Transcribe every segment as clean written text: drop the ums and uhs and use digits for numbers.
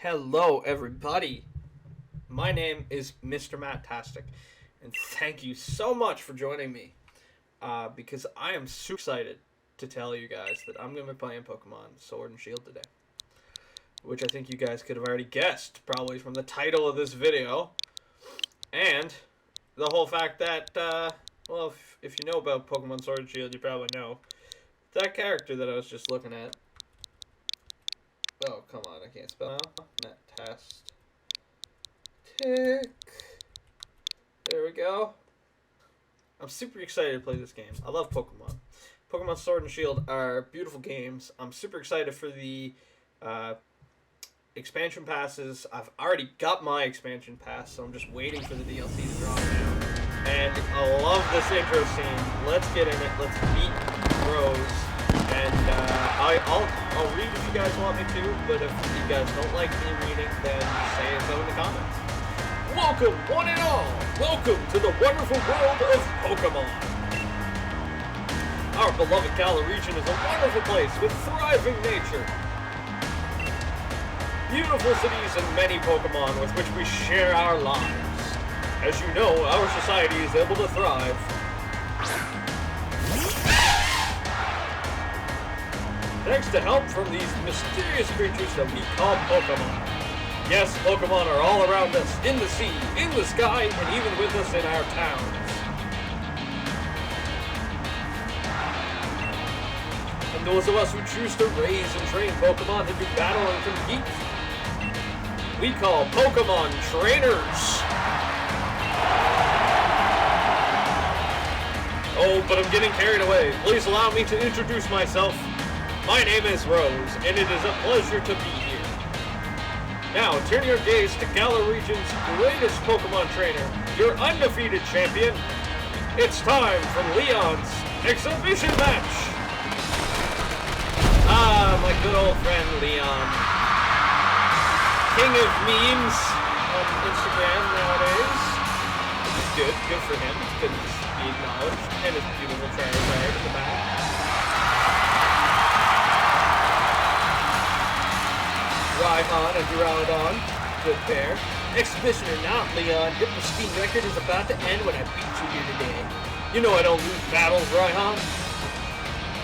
Hello, everybody. My name is Mr. Mattastic, and thank you so much for joining me. Because I am super excited to tell you guys that I'm going to be playing Pokemon Sword and Shield today. Which I think you guys could have already guessed, probably from the title of this video. And the whole fact that, well, if you know about Pokemon Sword and Shield, you probably know that character that I was just looking at. Oh, come on, I can't spell now. Mattastic. There we go. I'm super excited to play this game. I love Pokemon. Pokemon Sword and Shield are beautiful games. I'm super excited for the expansion passes. I've already got my expansion pass, so I'm just waiting for the DLC to drop now. And I love this intro scene. Let's get in it. Let's meet Rose. And I'll read if you guys want me to, but if you guys don't like me reading, then say so in the comments. Welcome, one and all! Welcome to the wonderful world of Pokemon! Our beloved Galar region is a wonderful place with thriving nature, beautiful cities, and many Pokemon with which we share our lives. As you know, our society is able to thrive thanks to help from these mysterious creatures that we call Pokemon. Yes, Pokemon are all around us, in the sea, in the sky, and even with us in our towns. And those of us who choose to raise and train Pokemon to do battle and compete, we call Pokemon trainers. Oh, but I'm getting carried away. Please allow me to introduce myself. My name is Rose, and it is a pleasure to be here. Now, turn your gaze to Galar region's greatest Pokemon trainer, your undefeated champion. It's time for Leon's exhibition match. Ah, my good old friend Leon. King of memes on Instagram nowadays. Which is good. Good for him. It's good to be acknowledged. And his beautiful Charizard at the back. Rhyhorn and Duraludon, good pair. Exhibition or not, Leon, your pristine record is about to end when I beat you here today. You know I don't lose battles, Rhyhorn.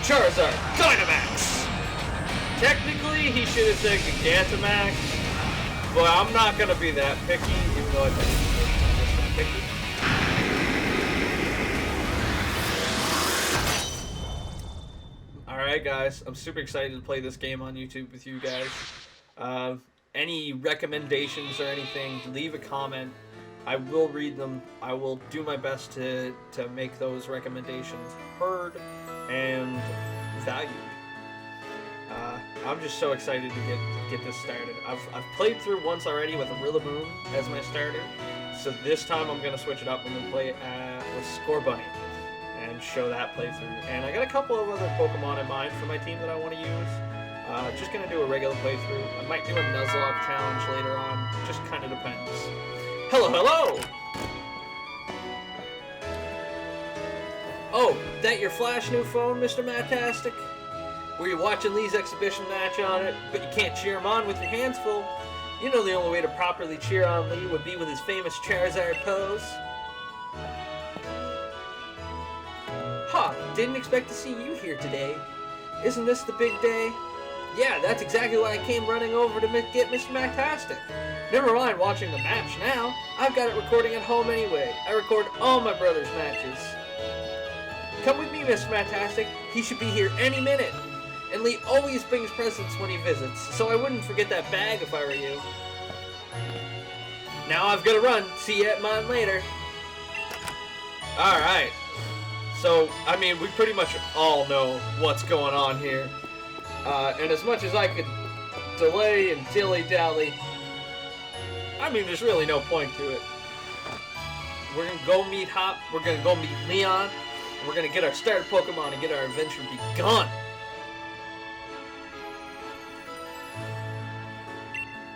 Charizard, Dynamax! Technically, he should have said Gigantamax, but I'm not going to be that picky, even though I think he's that picky. Alright guys, I'm super excited to play this game on YouTube with you guys. Any recommendations or anything, leave a comment. I will read them. I will do my best to make those recommendations heard and valued. I'm just so excited to get this started. I've played through once already with a Rillaboom as my starter, so this time I'm gonna switch it up. I'm gonna play with Scorbunny and show that playthrough. And I got a couple of other Pokemon in mind for my team that I want to use. Just gonna do a regular playthrough. I might do a Nuzlocke challenge later on. Just kind of depends. Hello, hello! Oh, that your flash new phone, Mr. Mattastic? Were you watching Lee's exhibition match on it, but you can't cheer him on with your hands full? You know the only way to properly cheer on Lee would be with his famous Charizard pose. Ha! Didn't expect to see you here today. Isn't this the big day? Yeah, that's exactly why I came running over to get Mr. Mattastic. Never mind watching the match now. I've got it recording at home anyway. I record all my brother's matches. Come with me, Mr. Mattastic. He should be here any minute. And Lee always brings presents when he visits, so I wouldn't forget that bag if I were you. Now I've got to run. See you at mine later. Alright. So, I mean, we pretty much all know what's going on here. And as much as I could delay and dilly-dally, I mean, there's really no point to it. We're going to go meet Hop, we're going to go meet Leon, and we're going to get our starter Pokemon and get our adventure begun.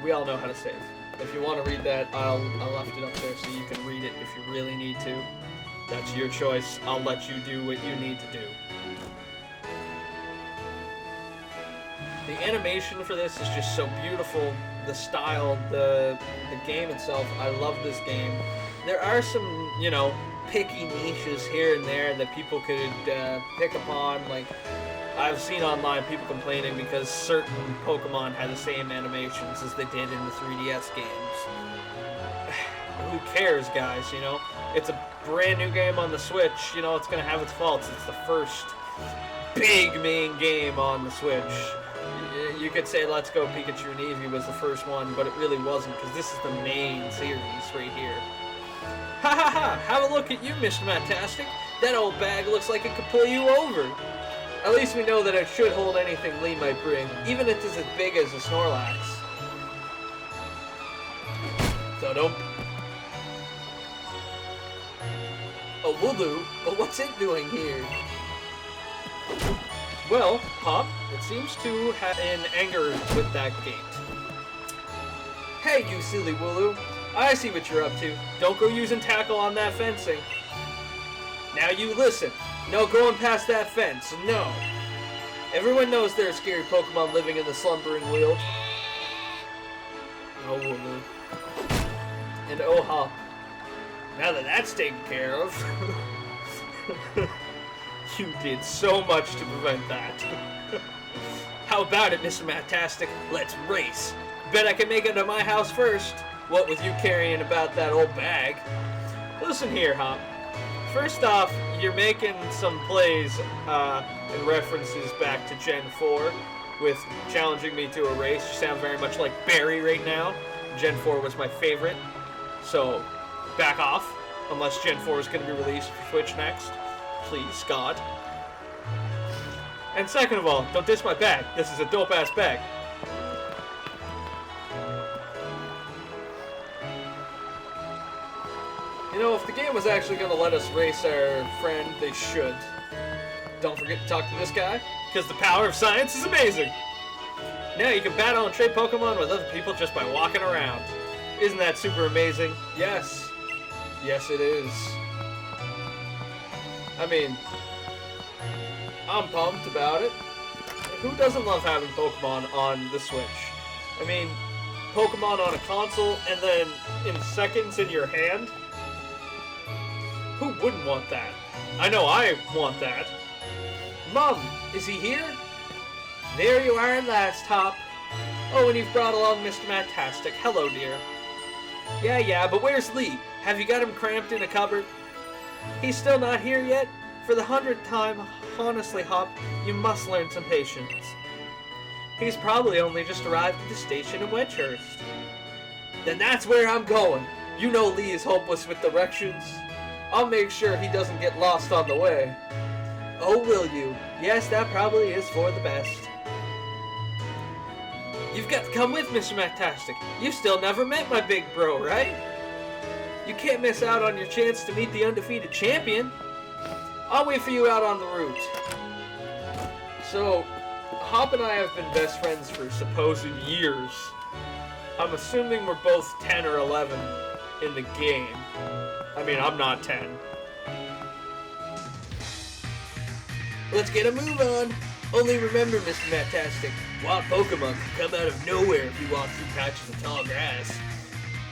We all know how to save. If you want to read that, I left it up there so you can read it if you really need to. That's your choice. I'll let you do what you need to do. The animation for this is just so beautiful. The style, the game itself, I love this game. There are some, you know, picky niches here and there that people could pick upon. Like, I've seen online people complaining because certain Pokemon had the same animations as they did in the 3DS games. Who cares, guys, you know? It's a brand new game on the Switch, you know, it's gonna have its faults. It's the first big main game on the Switch. You could say Let's Go Pikachu and Eevee was the first one, but it really wasn't, because this is the main series right here. Ha ha ha! Have a look at you, Mr. Fantastic. That old bag looks like it could pull you over. At least we know that it should hold anything Lee might bring, even if it's as big as a Snorlax. So don't... A Wooloo? But what's it doing here? Well, Hop, it seems to have in anger with that gate. Hey, you silly Wooloo. I see what you're up to. Don't go using tackle on that fencing. Now you listen. No going past that fence. No. Everyone knows there are scary Pokemon living in the slumbering world. Oh, Wooloo. And oh, Hop. Now that that's taken care of... You did so much to prevent that. How about it, Mr. Fantastic? Let's race. Bet I can make it to my house first. What with you carrying about that old bag? Listen here, Hop. First off, you're making some plays and references back to Gen 4 with challenging me to a race. You sound very much like Barry right now. Gen 4 was my favorite. So, back off. Unless Gen 4 is going to be released for Switch next. Please, God. And second of all, don't diss my bag. This is a dope-ass bag. You know, if the game was actually going to let us race our friend, they should. Don't forget to talk to this guy, because the power of science is amazing. Now you can battle and trade Pokemon with other people just by walking around. Isn't that super amazing? Yes. Yes, it is. I mean, I'm pumped about it. Who doesn't love having Pokemon on the Switch? I mean, Pokemon on a console and then in seconds in your hand? Who wouldn't want that? I know I want that. Mom, is he here? There you are at last, Hop. Oh, and you've brought along Mr. Fantastic. Hello, dear. Yeah, but where's Lee? Have you got him cramped in a cupboard? He's still not here yet? For the 100th time, honestly, Hop, you must learn some patience. He's probably only just arrived at the station in Wedgehurst. Then that's where I'm going. You know Lee is hopeless with directions. I'll make sure he doesn't get lost on the way. Oh, will you? Yes, that probably is for the best. You've got to come with, Mr. Fantastic. You've still never met my big bro, right? You can't miss out on your chance to meet the undefeated champion. I'll wait for you out on the route. So, Hop and I have been best friends for supposed years. I'm assuming we're both 10 or 11 in the game. I mean, I'm not 10. Let's get a move on. Only remember, Mr. Fantastic, wild Pokemon can come out of nowhere if you walk through patches of tall grass.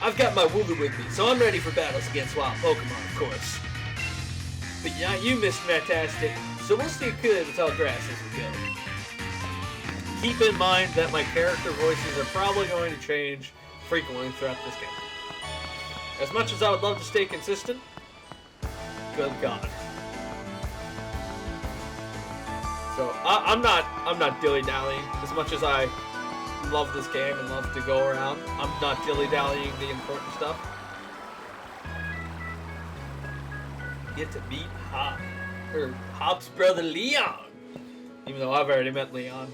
I've got my Wooloo with me, so I'm ready for battles against wild Pokemon, of course. But not you, Mr. Fantastic, so we'll stay clear of the tall grass as we go. Keep in mind that my character voices are probably going to change frequently throughout this game. As much as I would love to stay consistent, good God. So I'm not dilly-dallying. As much as I love this game and love to go around, I'm not dilly-dallying the important stuff. Get to meet Hop, or Hop's brother Leon. Even though I've already met Leon.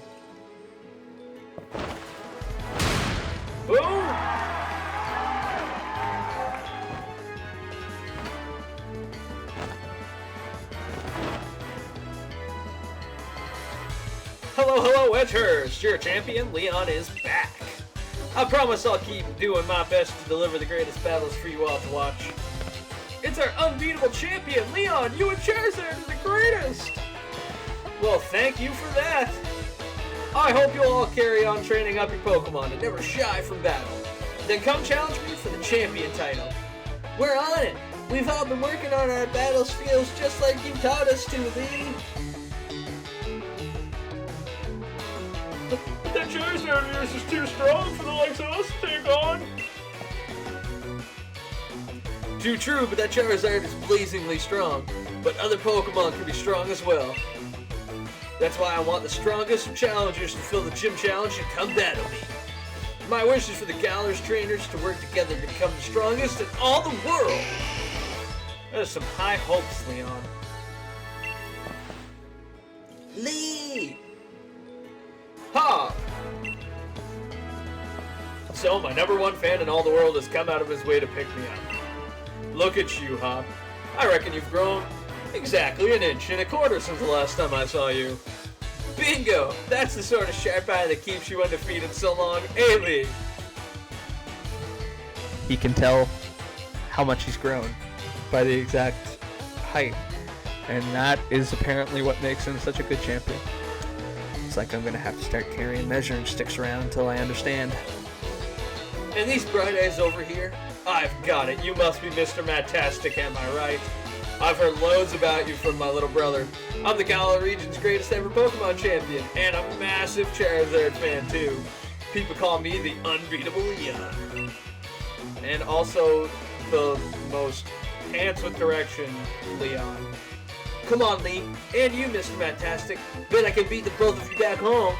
Boom! Hello, Wedgehurst! Your champion, Leon, is back. I promise I'll keep doing my best to deliver the greatest battles for you all to watch. It's our unbeatable champion, Leon! You and Charizard are the greatest! Well, thank you for that! I hope you'll all carry on training up your Pokemon and never shy from battle. Then come challenge me for the champion title. We're on it! We've all been working on our battle skills just like you taught us to, Lee. That Charizard of yours is too strong for the likes of us to take on. Too true, but that Charizard is blazingly strong. But other Pokemon can be strong as well. That's why I want the strongest of challengers to fill the gym challenge and come battle me. My wish is for the Galar's trainers to work together to become the strongest in all the world. There's some high hopes, Leon. Lee! Ha! So, my #1 fan in all the world has come out of his way to pick me up. Look at you, Hop. I reckon you've grown exactly 1.25 inches since the last time I saw you. Bingo! That's the sort of sharp eye that keeps you undefeated so long, eh, Lee? He can tell how much he's grown by the exact height. And that is apparently what makes him such a good champion. It's like I'm gonna have to start carrying measuring sticks around until I understand. And these bright eyes over here? I've got it. You must be Mr. Matastic, am I right? I've heard loads about you from my little brother. I'm the Galar region's greatest ever Pokemon champion, and I'm a massive Charizard fan too. People call me the unbeatable Leon. And also the most pants with direction Leon. Come on, Lee, and you, Mr. Matastic. Bet I can beat the both of you back home.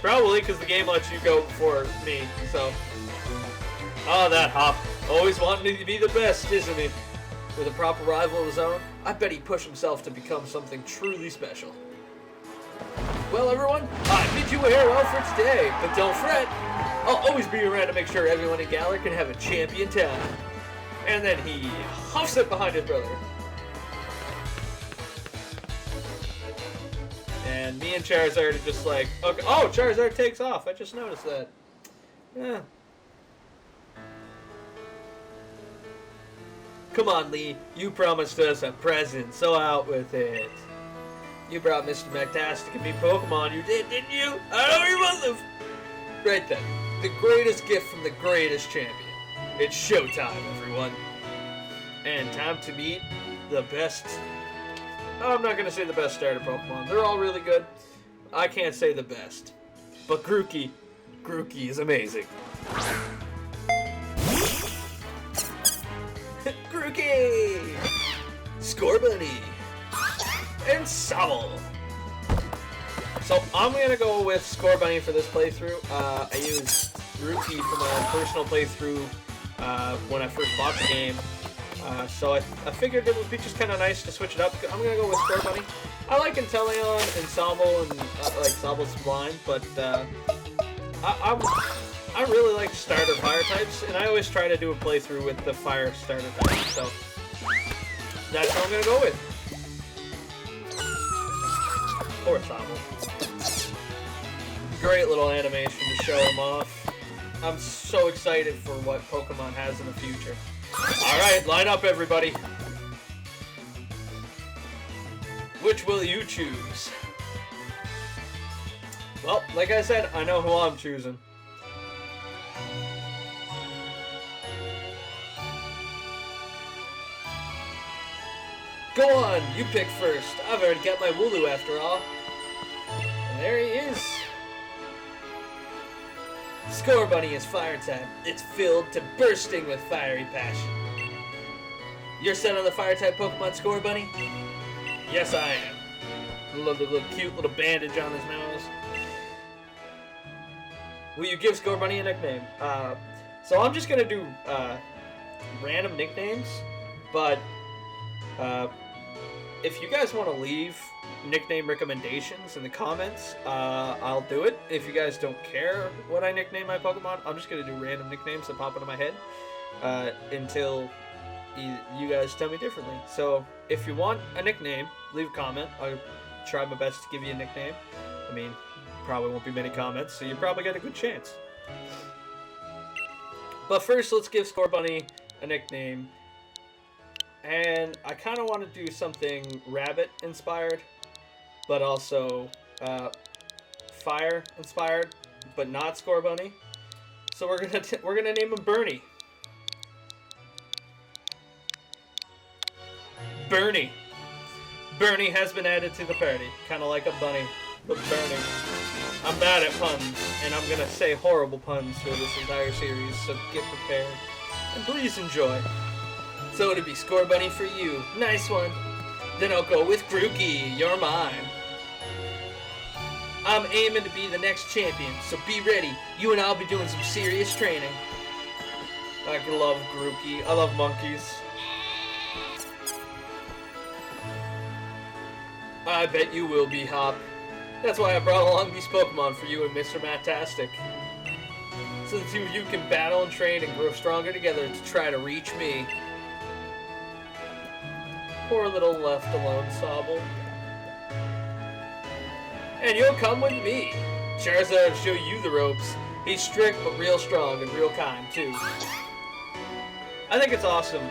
Probably, because the game lets you go before me, so. Oh, that Hop. Always wanting to be the best, isn't he? With a proper rival of his own, I bet he'd push himself to become something truly special. Well, everyone, I bid you farewell for today, but don't fret. I'll always be around to make sure everyone in Galar can have a champion time. And then he huffs it behind his brother. And me and Charizard are just like, okay. Oh, Charizard takes off. I just noticed that. Yeah. Come on, Lee. You promised us a present, so out with it. You brought Mr. Matastic and me Pokemon. You did, didn't you? I know you must have. Right then. The greatest gift from the greatest champion. It's showtime, everyone. And time to meet the best. I'm not going to say the best starter Pokemon. They're all really good. I can't say the best. But Grookey is amazing. Grookey! Scorbunny! And Sobble! So I'm going to go with Scorbunny for this playthrough. I used Grookey for my personal playthrough when I first bought the game. So I figured it would be just kind of nice to switch it up. I'm going to go with Scorbunny. I like Inteleon and Sobble and like Sobble's blind, but I really like starter fire types, and I always try to do a playthrough with the fire starter types, so that's what I'm going to go with. Poor Sobble. Great little animation to show him off. I'm so excited for what Pokemon has in the future. Alright, line up everybody. Which will you choose? Well, like I said, I know who I'm choosing. Go on, you pick first. I've already got my Wooloo after all. And there he is. Scorbunny is fire type. It's filled to bursting with fiery passion. You're set on the fire type Pokemon Scorbunny? Yes, I am. A little cute little bandage on his nose. Will you give Scorbunny a nickname? So I'm just gonna do random nicknames, but if you guys want to leave nickname recommendations in the comments, I'll do it. If you guys don't care what I nickname my Pokemon, I'm just going to do random nicknames that pop into my head until you guys tell me differently. So if you want a nickname, leave a comment. I'll try my best to give you a nickname. I mean, probably won't be many comments, so you probably got a good chance. But first, let's give Scorbunny a nickname. And I kind of want to do something rabbit-inspired, but also fire inspired, but not Scorbunny. So we're gonna name him Bernie. Bernie. Bernie has been added to the party, kind of like a bunny, but Bernie. I'm bad at puns, and I'm gonna say horrible puns for this entire series, so get prepared. And please enjoy. So it'll be Scorbunny for you. Nice one. Then I'll go with Grookey. You're mine. I'm aiming to be the next champion, so be ready. You and I'll be doing some serious training. I love Grookey. I love monkeys. I bet you will be, Hop. That's why I brought along these Pokemon for you and Mr. Mattastic. So the two of you can battle and train and grow stronger together to try to reach me. Poor little left alone Sobble. And you'll come with me. Charizard will show you the ropes. He's strict but real strong and real kind too. I think it's awesome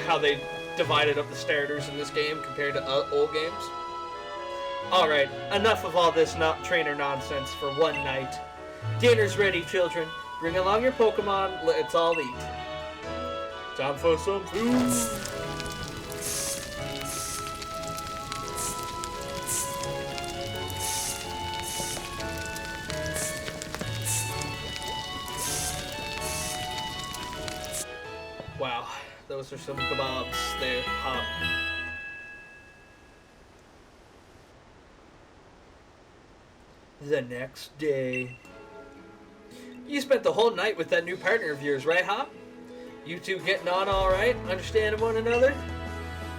how they divided up the starters in this game compared to old games. Alright, enough of all this trainer nonsense for one night. Dinner's ready, children. Bring along your Pokemon, let's all eat. Time for some food. Wow, those are some kebabs there, Hop. The next day. You spent the whole night with that new partner of yours, right, Hop? You two getting on alright? Understanding one another?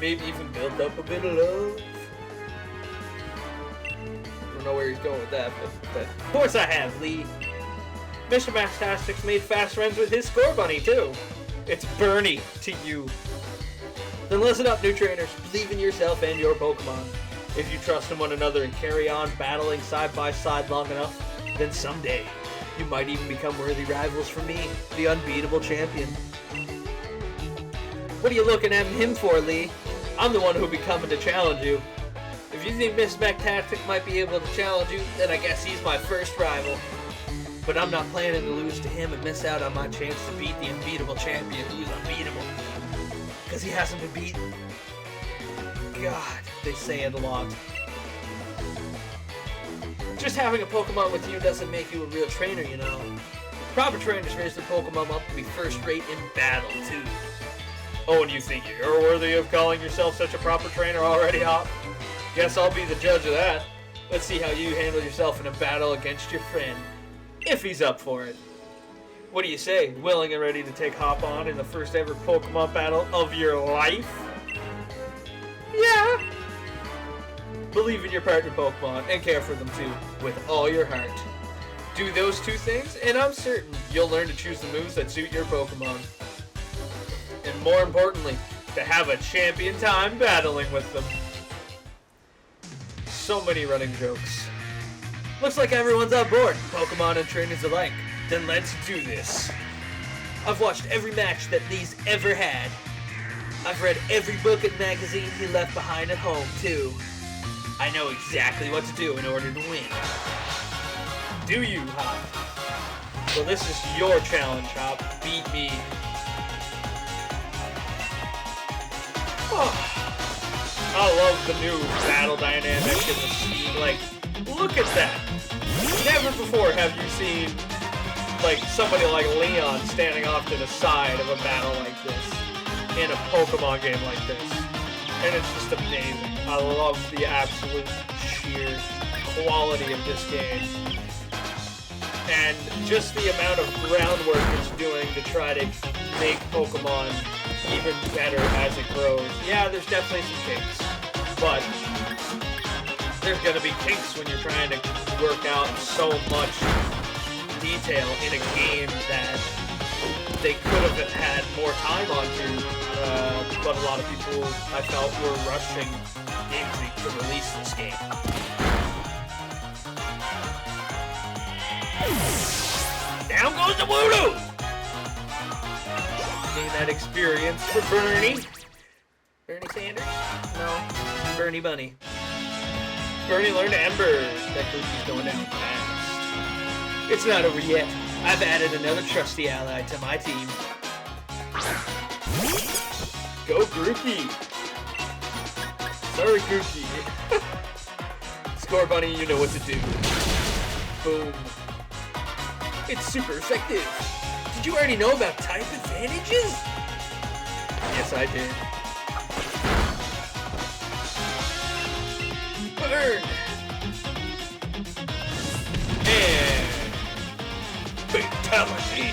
Maybe even build up a bit of love? I don't know where he's going with that, but of course I have, Lee. Mr. Mattastic's made fast friends with his Scorbunny, too. It's Bernie to you. Then listen up, new trainers. Believe in yourself and your Pokemon. If you trust in one another and carry on battling side by side long enough, then someday you might even become worthy rivals for me, the unbeatable champion. What are you looking at him for, Lee? I'm the one who'll be coming to challenge you. If you think Miss Spectastic might be able to challenge you, then I guess he's my first rival. But I'm not planning to lose to him and miss out on my chance to beat the unbeatable champion who's unbeatable. Because he hasn't been beaten. God, they say it a lot. Just having a Pokemon with you doesn't make you a real trainer, you know. Proper trainers raise their Pokemon up to be first rate in battle, too. Oh, and you think you're worthy of calling yourself such a proper trainer already, Hop? Guess I'll be the judge of that. Let's see how you handle yourself in a battle against your friend. If he's up for it. What do you say? Willing and ready to take Hop on in the first ever Pokemon battle of your life? Yeah! Believe in your partner Pokemon and care for them too, with all your heart. Do those two things, and I'm certain you'll learn to choose the moves that suit your Pokemon. And more importantly, to have a champion time battling with them. So many running jokes. Looks like everyone's on board, Pokemon and trainers alike. Then let's do this. I've watched every match that Lee's ever had. I've read every book and magazine he left behind at home, too. I know exactly what to do in order to win. Do you, Hop? Well, this is your challenge, Hop. Beat me. Oh. I love the new battle dynamic and the speed. Like, look at that. Never before have you seen, like, somebody like Leon standing off to the side of a battle like this in a Pokemon game like this. And it's just amazing. I love the absolute sheer quality of this game. And just the amount of groundwork it's doing to try to make Pokemon even better as it grows. Yeah, there's definitely some kinks, but there's gonna be kinks when you're trying to work out so much detail in a game that they could have had more time onto, but a lot of people, I felt, were rushing Game Freak to release this game. Down goes the Woodoo! Gain that experience for Bernie. Bernie Sanders? No, Bernie Bunny. Bernie learned Ember. That Grookey's going down fast. It's not over yet. I've added another trusty ally to my team. Go Grookey. Sorry, Grookey. Score Bunny, you know what to do. Boom. It's super effective. Did you already know about type advantages? Yes, I did. Burn. And fatality.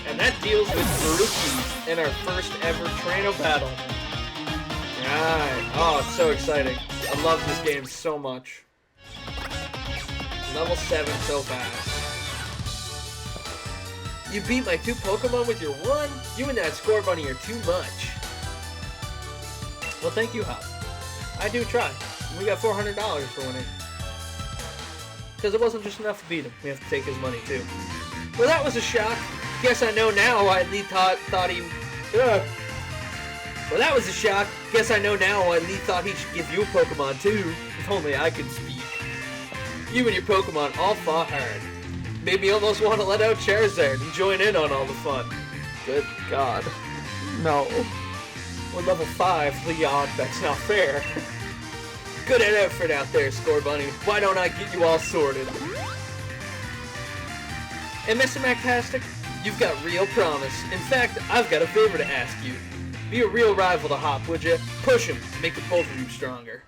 And that deals with Grookey in our first ever Traino battle. Alright. Oh, it's so exciting. I love this game so much. Level 7 so fast. You beat my 2 Pokemon with your 1? You and that Score Bunny are too much. Well, thank you, Hop. I do try. We got $400 for winning. Because it wasn't just enough to beat him. We have to take his money, too. Well, that was a shock. Guess I know now why Lee thought he... Well, that was a shock. Guess I know now why Lee thought he should give you a Pokemon, too. If only I could speak. You and your Pokemon all fought hard. Made me almost want to let out Charizard and join in on all the fun. Good God. No. We're level 5, Leon. That's not fair. Good effort out there, Score Bunny. Why don't I get you all sorted? And Mr. Mactastic, you've got real promise. In fact, I've got a favor to ask you. Be a real rival to Hop, would you? Push him. Make the both of you stronger.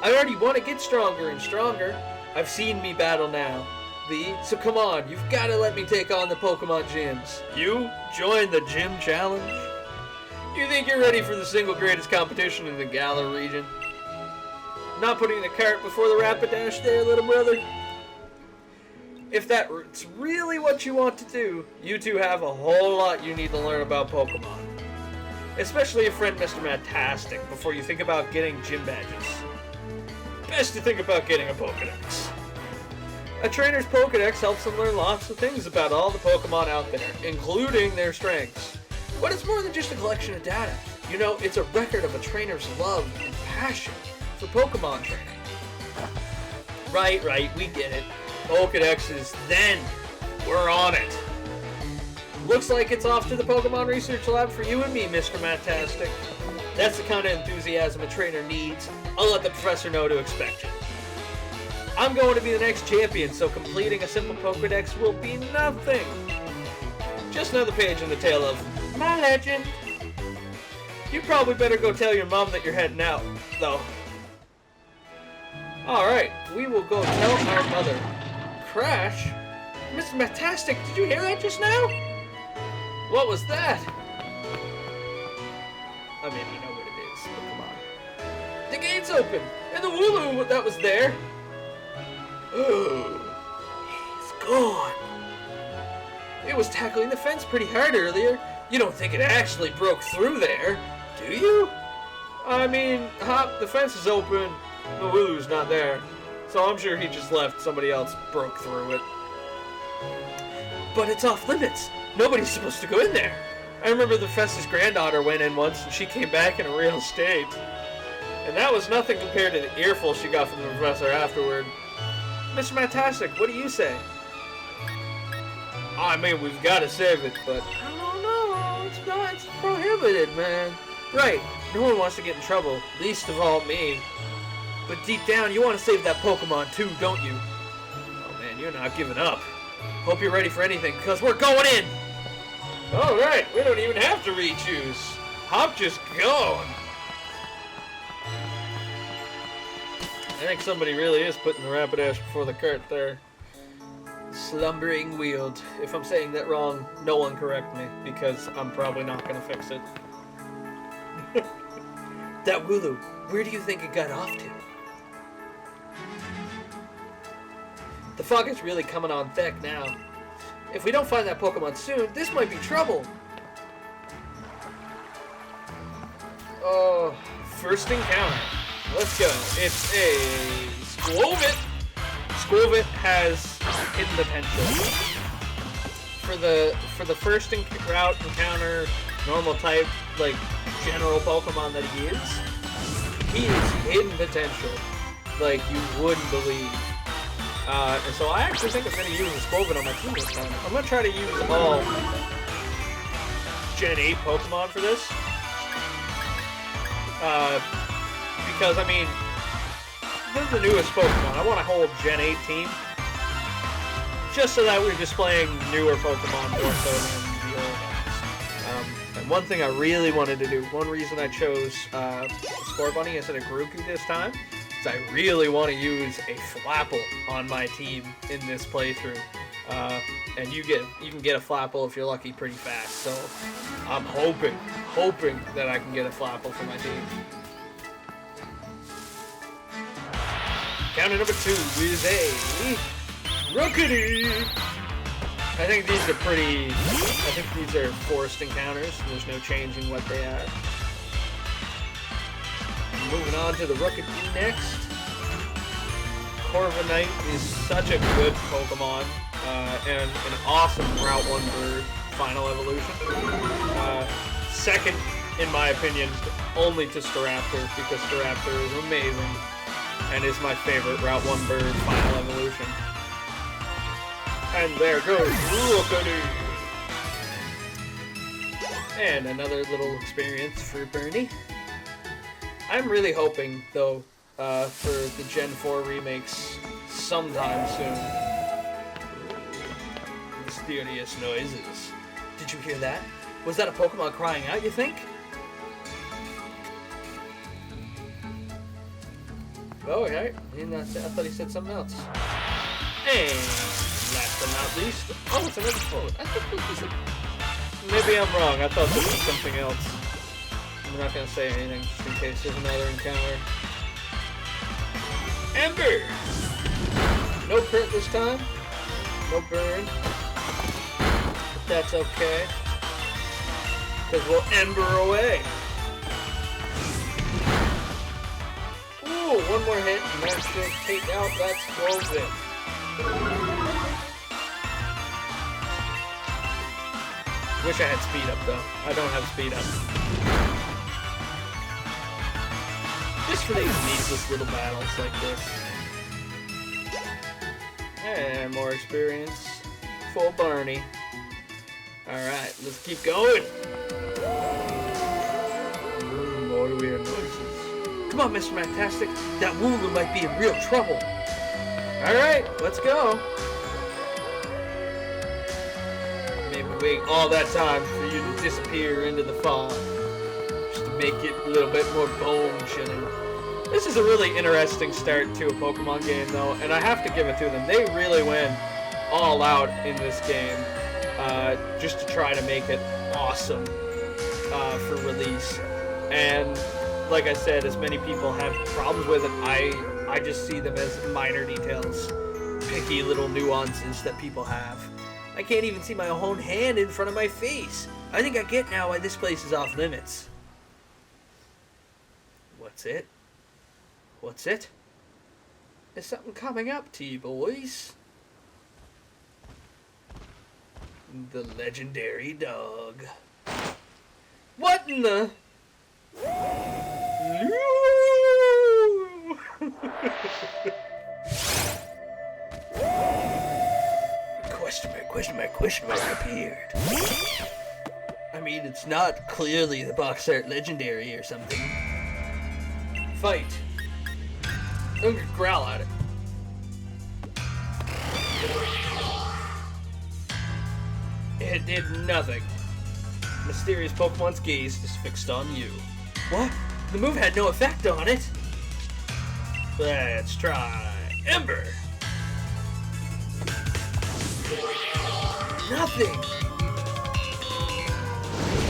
I already want to get stronger and stronger. I've seen me battle now. V, so come on, you've got to let me take on the Pokemon gyms. You? Join the gym challenge? You think you're ready for the single greatest competition in the Galar region? Not putting the cart before the Rapidash there, little brother? If that's really what you want to do, you two have a whole lot you need to learn about Pokemon. Especially your friend Mr. Matastic before you think about getting gym badges. Best to think about getting a Pokedex. A trainer's Pokedex helps them learn lots of things about all the Pokemon out there, including their strengths. But it's more than just a collection of data. You know, it's a record of a trainer's love and passion for Pokemon training. Right, we get it. Pokedexes, then we're on it. Looks like it's off to the Pokemon Research Lab for you and me, Mr. Matastic. That's the kind of enthusiasm a trainer needs. I'll let the professor know to expect it. I'm going to be the next champion, so completing a simple Pokedex will be nothing. Just another page in the tale of my legend. You probably better go tell your mom that you're heading out, though. Alright, we will go tell our mother. Crash? Mr. Matastic, did you hear that just now? What was that? I mean, you know what it is, but come on. The gate's open, and the Wooloo that was there. Oh, he's gone. It was tackling the fence pretty hard earlier. You don't think it actually broke through there, do you? I mean, Hop, the fence is open. The Wooloo's not there. So I'm sure he just left. Somebody else broke through it. But it's off limits. Nobody's supposed to go in there. I remember the professor's granddaughter went in once and she came back in a real state. And that was nothing compared to the earful she got from the professor afterward. Mr. Matastic, what do you say? I mean, we've got to save it, but I don't know. It's prohibited, man. Right. No one wants to get in trouble, least of all me. But deep down, you want to save that Pokemon too, don't you? Oh man, you're not giving up. Hope you're ready for anything, because we're going in! Alright, we don't even have to re-choose. Hop just gone. I think somebody really is putting the Rapidash before the cart there. Slumbering Wield. If I'm saying that wrong, no one correct me, because I'm probably not going to fix it. That Wooloo, where do you think it got off to? The fog is really coming on thick now. If we don't find that Pokemon soon, this might be trouble. Oh, first encounter. Let's go. It's a Squovit. Squovit has hidden potential. For the first route encounter, normal type, like general Pokemon that he is hidden potential. like you wouldn't believe. And so I actually think I'm going to use a Scorbin on my team this time. I'm going to try to use all Gen 8 Pokemon for this. Because, I mean, they're the newest Pokemon. I want a whole Gen 8 team. Just so that we're displaying newer Pokemon more so than the old ones. And one thing I really wanted to do, one reason I chose Scorbunny instead of Grookey this time, is I really want to use a Flapple on my team in this playthrough. And you can get a Flapple if you're lucky pretty fast. So I'm hoping that I can get a Flapple for my team. Counter number 2 is a Rookity! I think these are forced encounters. There's no changing what they are. Moving on to the Rookity next. Corviknight is such a good Pokemon, and an awesome Route 1 bird final evolution. Second, in my opinion, only to Staraptor, because Staraptor is amazing, and is my favorite Route 1 bird final evolution. And there goes Rookity! And another little experience for Bernie. I'm really hoping, though, for the Gen 4 remakes sometime soon. Mysterious noises. Did you hear that? Was that a Pokemon crying out, you think? Oh, okay. I thought he said something else. And last but not least, oh, it's another quote. I thought this was maybe I'm wrong. I thought this was something else. I'm not going to say anything just in case there's another encounter. Ember! No crit this time. No burn. But that's okay. Because we'll Ember away. Ooh, one more hit, and that should take out that Scorbin. Wish I had speed up, though. I don't have speed up. Just for these needless little battles like this. And more experience. Full Barney. Alright, let's keep going. More weird noises. Come on, Mr. Fantastic. That Wooloo might be in real trouble. Alright, let's go. Maybe wait all that time for you to disappear into the fog. Just to make it a little bit more bone-chilling. This is a really interesting start to a Pokemon game, though, and I have to give it to them. They really went all out in this game just to try to make it awesome for release. And like I said, as many people have problems with it, I just see them as minor details, picky little nuances that people have. I can't even see my own hand in front of my face. I think I get now why this place is off limits. What's it? What's it? Is something coming up to you, boys? The legendary dog. What in the... Question mark appeared. I mean, it's not clearly the box art legendary or something. Fight. I'm gonna growl at it. It did nothing. Mysterious Pokemon's gaze is fixed on you. What? The move had no effect on it. Let's try Ember. Nothing.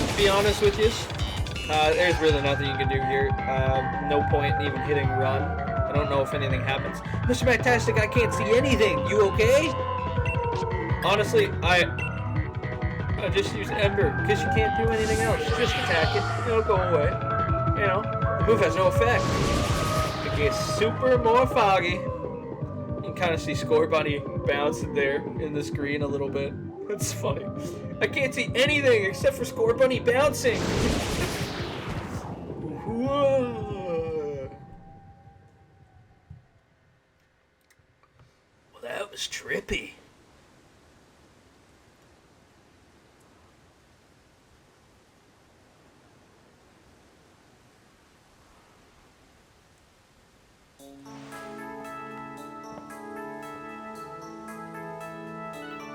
To be honest with you, there's really nothing you can do here. No point in even hitting run. I don't know if anything happens. Mr. Fantastic, I can't see anything. You okay? Honestly, I just use Ember because you can't do anything else. Just attack it. It'll go away. You know, the move has no effect. It gets super more foggy. You can kind of see Scorbunny bouncing there in the screen a little bit. It's funny. I can't see anything except for Scorbunny bouncing. Whoa.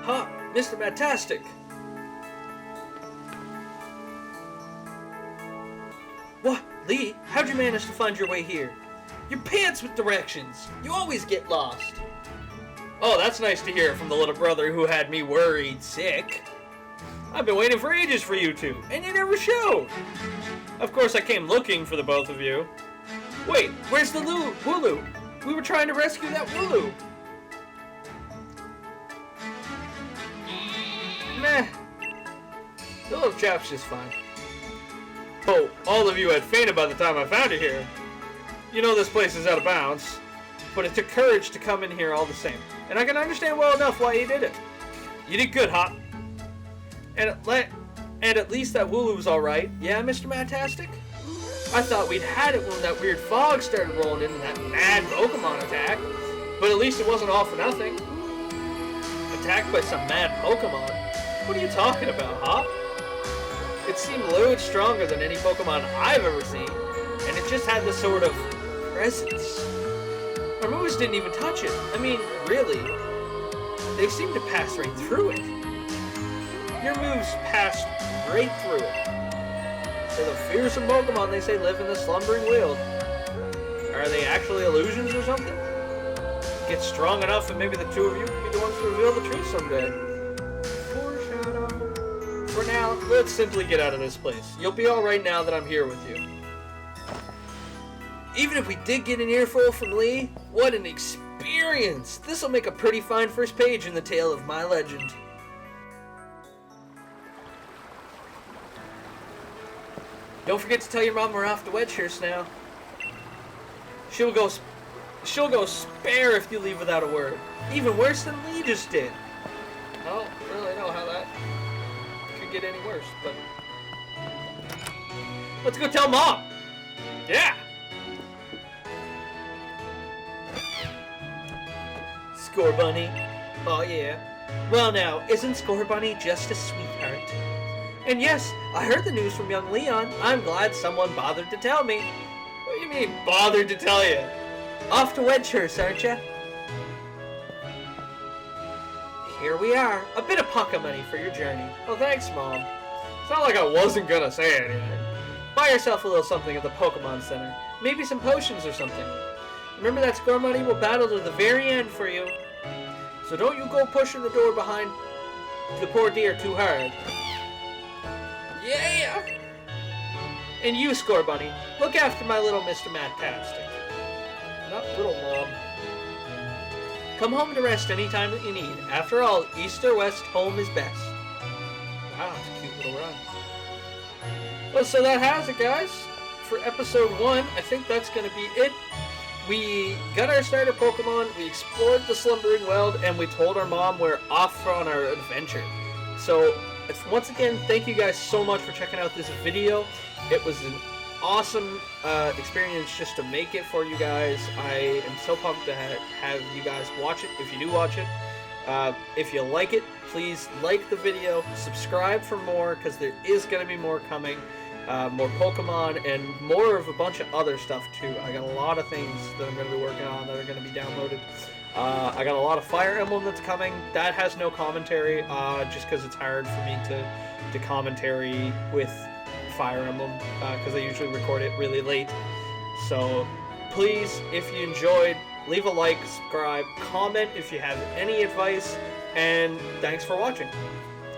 Huh, Mr. Matastic. What, Lee? How'd you manage to find your way here? You're pants with directions. You always get lost. Oh, that's nice to hear from the little brother who had me worried sick. I've been waiting for ages for you two, and you never showed. Of course, I came looking for the both of you. Wait, where's the Wooloo? We were trying to rescue that Wooloo. Meh. The little chap's just fine. Oh, all of you had fainted by the time I found you here. You know this place is out of bounds, but it took courage to come in here all the same. And I can understand well enough why you did it. You did good, Hop. And at least that Wooloo's alright. Yeah, Mr. Matastic? I thought we'd had it when that weird fog started rolling in and that mad Pokemon attack. But at least it wasn't all for nothing. Attacked by some mad Pokemon? What are you talking about, Hop? It seemed loads stronger than any Pokemon I've ever seen. And it just had this sort of presence. Our moves didn't even touch it. I mean, really. They seemed to pass right through it. Your moves passed right through it. They're the fearsome Pokemon they say live in the slumbering world. Are they actually illusions or something? Get strong enough and maybe the two of you can be the ones to reveal the truth someday. Foreshadow. For now, let's simply get out of this place. You'll be alright now that I'm here with you. Even if we did get an earful from Lee, what an experience! This'll make a pretty fine first page in the tale of my legend. Don't forget to tell your mom we're off to Wedgehurst now. She'll go spare if you leave without a word. Even worse than Lee just did. I don't really know how that could get any worse, but let's go tell Mom. Yeah! Scorbunny. Oh yeah. Well now, isn't Scorbunny just a sweetheart? And yes, I heard the news from young Leon. I'm glad someone bothered to tell me. What do you mean, bothered to tell you? Off to Wedgehurst, aren't ya? Here we are. A bit of pocket money for your journey. Oh, thanks, Mom. It's not like I wasn't gonna say anything. Buy yourself a little something at the Pokemon Center. Maybe some potions or something. Remember that Scorbunny will battle to the very end for you. So don't you go pushing the door behind the poor deer too hard. Yeah! And you, Scorbunny, look after my little Mr. Matastic. Not little, Mom. Come home to rest any time that you need. After all, east or west, home is best. Wow, that's a cute little run. Well, so that has it, guys. For episode 1, I think that's going to be it. We got our starter Pokemon, we explored the Slumbering World, and we told our mom we're off on our adventure. So, once again, thank you guys so much for checking out this video. It was an awesome experience just to make it for you guys. I am so pumped to have you guys watch it, if you do watch it. If you like it, please like the video, subscribe for more, because there is going to be more coming. More Pokemon, and more of a bunch of other stuff too. I got a lot of things that I'm going to be working on that are going to be downloaded. I got a lot of Fire Emblem that's coming. That has no commentary, just because it's hard for me to commentary with Fire Emblem, because I usually record it really late. So please, if you enjoyed, leave a like, subscribe, comment if you have any advice, and thanks for watching.